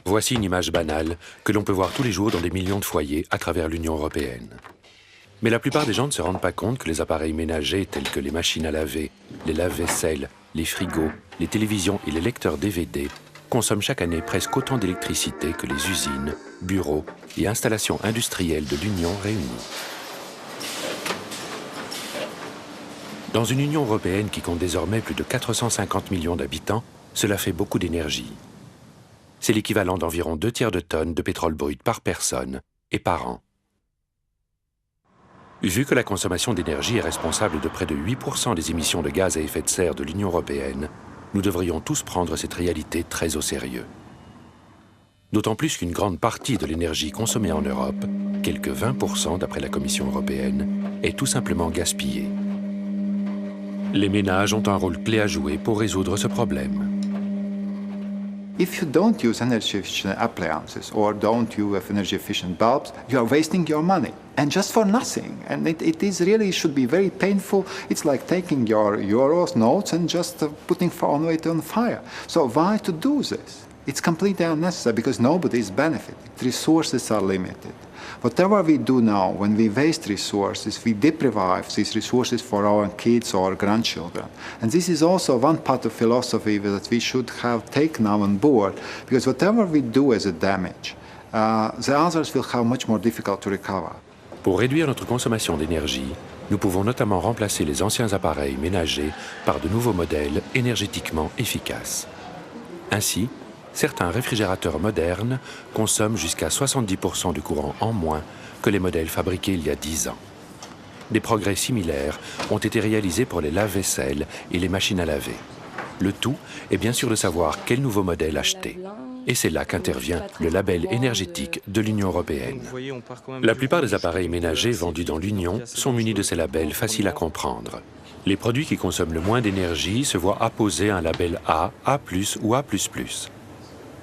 Voici une image banale que l'on peut voir tous les jours dans des millions de foyers à travers l'Union européenne. Mais la plupart des gens ne se rendent pas compte que les appareils ménagers tels que les machines à laver, les lave-vaisselle, les frigos, les télévisions et les lecteurs DVD consomment chaque année presque autant d'électricité que les usines, bureaux et installations industrielles de l'Union réunies. Dans une Union européenne qui compte désormais plus de 450 millions d'habitants, cela fait beaucoup d'énergie. C'est l'équivalent d'environ 2 tiers de tonnes de pétrole brut par personne et par an. Vu que la consommation d'énergie est responsable de près de 8% des émissions de gaz à effet de serre de l'Union européenne, nous devrions tous prendre cette réalité très au sérieux. D'autant plus qu'une grande partie de l'énergie consommée en Europe, quelques 20% d'après la Commission européenne, est tout simplement gaspillée. Les ménages ont un rôle clé à jouer pour résoudre ce problème. If you don't use energy-efficient appliances or don't use energy-efficient bulbs, you are wasting your money, and just for nothing. And it should be very painful. It's like taking your euros notes and just putting it on fire. So why to do this? It's completely unnecessary because nobody is benefiting. The resources are limited. Whatever we do now, when we waste resources, we deprive these resources for our kids or grandchildren. And this is also one part of philosophy that we should have taken now on board, because whatever we do as a damage, the others will have much more difficult to recover. Pour réduire notre consommation d'énergie, nous pouvons notamment remplacer les anciens appareils ménagers par de nouveaux modèles énergétiquement efficaces. Ainsi, certains réfrigérateurs modernes consomment jusqu'à 70% du courant en moins que les modèles fabriqués il y a 10 ans. Des progrès similaires ont été réalisés pour les lave-vaisselle et les machines à laver. Le tout est bien sûr de savoir quel nouveau modèle acheter. Et c'est là qu'intervient le label énergétique de l'Union européenne. La plupart des appareils ménagers vendus dans l'Union sont munis de ces labels faciles à comprendre. Les produits qui consomment le moins d'énergie se voient apposer un label A, A+, ou A++.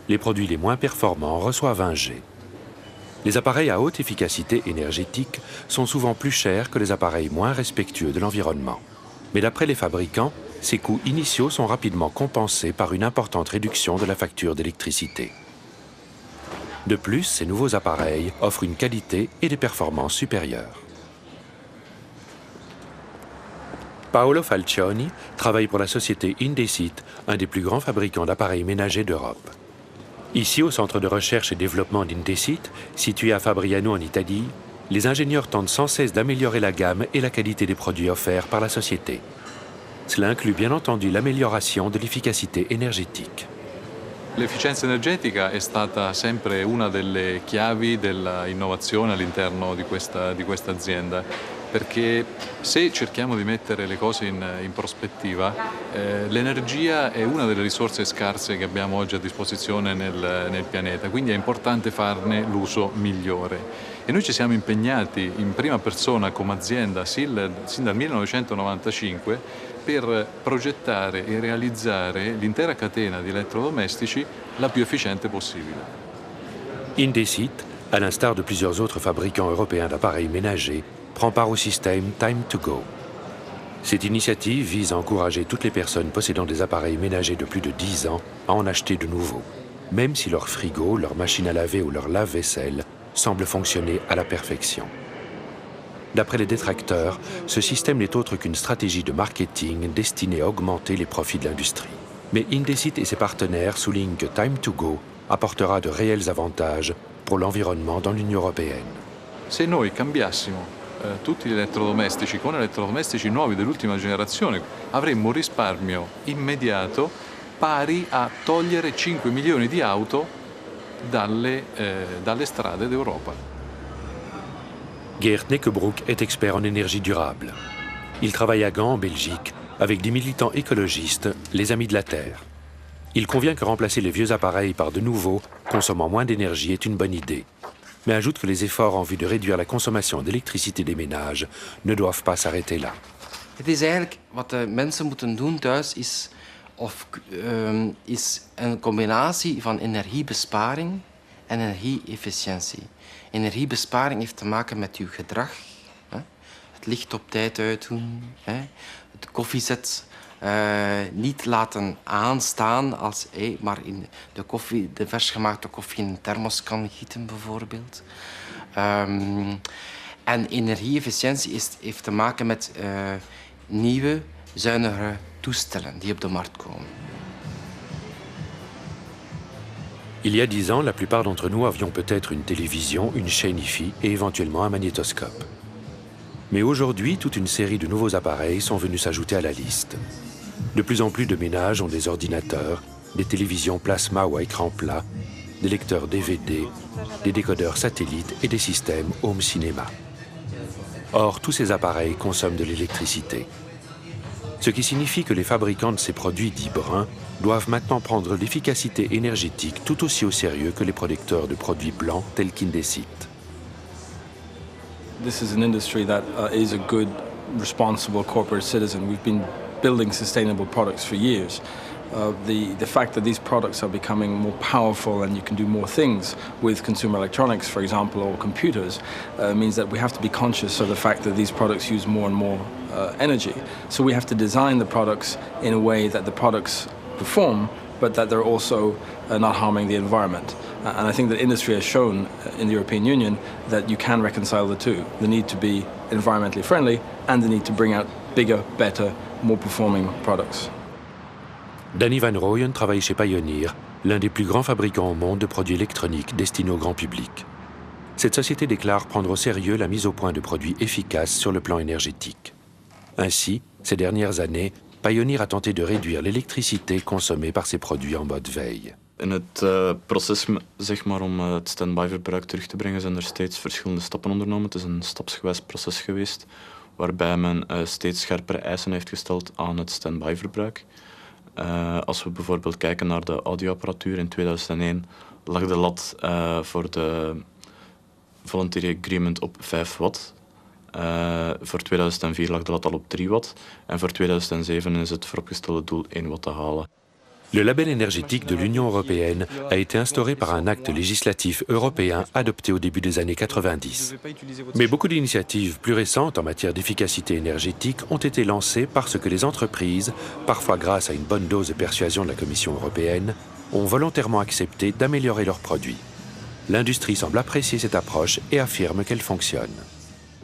Les produits les moins performants reçoivent un G. Les appareils à haute efficacité énergétique sont souvent plus chers que les appareils moins respectueux de l'environnement. Mais d'après les fabricants, ces coûts initiaux sont rapidement compensés par une importante réduction de la facture d'électricité. De plus, ces nouveaux appareils offrent une qualité et des performances supérieures. Paolo Falcioni travaille pour la société Indesit, un des plus grands fabricants d'appareils ménagers d'Europe. Ici, au centre de recherche et développement d'Indesit, situé à Fabriano en Italie, les ingénieurs tentent sans cesse d'améliorer la gamme et la qualité des produits offerts par la société. Cela inclut bien entendu l'amélioration de l'efficacité énergétique. L'efficienza energetica è stata sempre una delle chiavi dell'innovazione all'interno di questa azienda, perché se cerchiamo di mettere le cose in prospettiva, l'energia è una delle risorse scarse che abbiamo oggi a disposizione nel pianeta, quindi è importante farne l'uso migliore. E noi ci siamo impegnati in prima persona come azienda sin dal 1995 per progettare e realizzare l'intera catena di elettrodomestici la più efficiente possibile. Indesit, à l'instar de plusieurs autres fabricants européens d'appareils ménagers, prend part au système Time to Go. Cette initiative vise à encourager toutes les personnes possédant des appareils ménagers de plus de 10 ans à en acheter de nouveaux, même si leur frigo, leur machine à laver ou leur lave-vaisselle semblent fonctionner à la perfection. D'après les détracteurs, ce système n'est autre qu'une stratégie de marketing destinée à augmenter les profits de l'industrie. Mais Indesit et ses partenaires soulignent que Time to Go apportera de réels avantages pour l'environnement dans l'Union européenne. Se noi cambiassimo tutti gli elettrodomestici con elettrodomestici nuovi dell'ultima generazione, avremmo un risparmio immediato pari a togliere 5 milioni di auto dalle strade d'Europa. Geert Neckebroek est expert en énergie durable. Il travaille à Gand, en Belgique, avec des militants écologistes, les Amis de la Terre. Il convient que remplacer les vieux appareils par de nouveaux, consommant moins d'énergie, est une bonne idée, mais ajoute que les efforts en vue de réduire la consommation d'électricité des ménages ne doivent pas s'arrêter là. Het is eigenlijk wat de mensen moeten doen thuis is een combinatie van energiebesparing en energie-efficiëntie. Energiebesparing heeft te maken met uw gedrag. Het licht op tijd uitdoen, het koffiezet niet laten aanstaan als maar in de versgemaakte koffie in een thermos kan gieten, bijvoorbeeld. En energie-efficiëntie heeft te maken met nieuwe, zuinigere toestellen die op de markt komen. Il y a 10 ans, la plupart d'entre nous avions peut-être une télévision, une chaîne IFI et éventuellement un magnétoscope. Mais aujourd'hui, toute une série de nouveaux appareils sont venus s'ajouter à la liste. De plus en plus de ménages ont des ordinateurs, des télévisions plasma ou à écran plat, des lecteurs DVD, des décodeurs satellites et des systèmes home cinéma. Or, tous ces appareils consomment de l'électricité. Ce qui signifie que les fabricants de ces produits dits bruns doivent maintenant prendre l'efficacité énergétique tout aussi au sérieux que les producteurs de produits blancs tels qu'Indesit. This is an industry that is a good, responsible corporate citizen. We've been building sustainable products for years. The fact that these products are becoming more powerful and you can do more things with consumer electronics, for example, or computers, means that we have to be conscious of the fact that these products use more and more energy. So we have to design the products in a way that the products perform, but that they're also not harming the environment. And I think that industry has shown in the European Union that you can reconcile the two. The need to be environmentally friendly and the need to bring out bigger, better, more performing products. Danny Van Rooyen travaille chez Pioneer, l'un des plus grands fabricants au monde de produits électroniques destinés au grand public. Cette société déclare prendre au sérieux la mise au point de produits efficaces sur le plan énergétique. Ainsi, ces dernières années, Pioneer a tenté de réduire l'électricité consommée par ses produits en mode veille. In het proces zeg maar, om het stand-by-verbruik terug te brengen zijn er steeds verschillende stappen ondernomen. Het is een stapsgewijs proces geweest waarbij men steeds scherpere eisen heeft gesteld aan het stand-by-verbruik. Als we bijvoorbeeld kijken naar de audioapparatuur in 2001 lag de lat voor de voluntary agreement op 5 watt. Voor 2004 lag de lat al op 3 watt en voor 2007 is het vooropgestelde doel 1 watt te halen. Le label énergétique de l'Union européenne a été instauré par un acte législatif européen adopté au début des années 90. Mais beaucoup d'initiatives plus récentes en matière d'efficacité énergétique ont été lancées parce que les entreprises, parfois grâce à une bonne dose de persuasion de la Commission européenne, ont volontairement accepté d'améliorer leurs produits. L'industrie semble apprécier cette approche et affirme qu'elle fonctionne.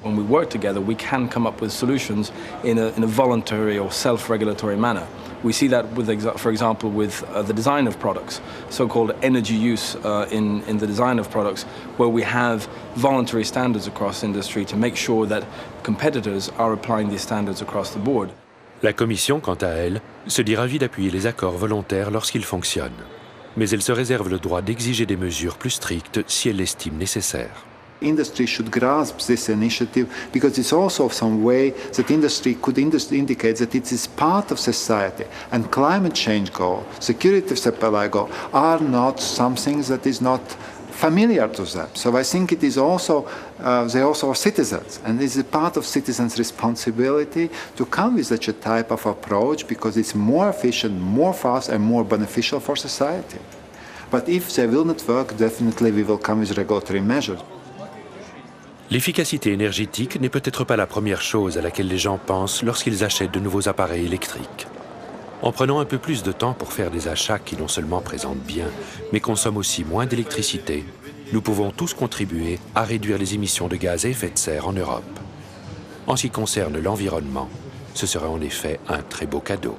When we work together, we can come up with solutions in a voluntary or self-regulatory manner. We see that, for example, with the design of products, so-called energy use in the design of products, where we have voluntary standards across industry to make sure that competitors are applying these standards across the board. La Commission, quant à elle, se dit ravie d'appuyer les accords volontaires lorsqu'ils fonctionnent. Mais elle se réserve le droit d'exiger des mesures plus strictes si elle l'estime nécessaire. Industry should grasp this initiative because it's also some way that industry could indicate that it is part of society, and climate change goal, security of supply goal are not something that is not familiar to them. So I think it is also, they also are citizens, and it is part of citizens' responsibility to come with such a type of approach because it's more efficient, more fast, and more beneficial for society. But if they will not work, definitely we will come with regulatory measures. L'efficacité énergétique n'est peut-être pas la première chose à laquelle les gens pensent lorsqu'ils achètent de nouveaux appareils électriques. En prenant un peu plus de temps pour faire des achats qui non seulement présentent bien, mais consomment aussi moins d'électricité, nous pouvons tous contribuer à réduire les émissions de gaz à effet de serre en Europe. En ce qui concerne l'environnement, ce serait en effet un très beau cadeau.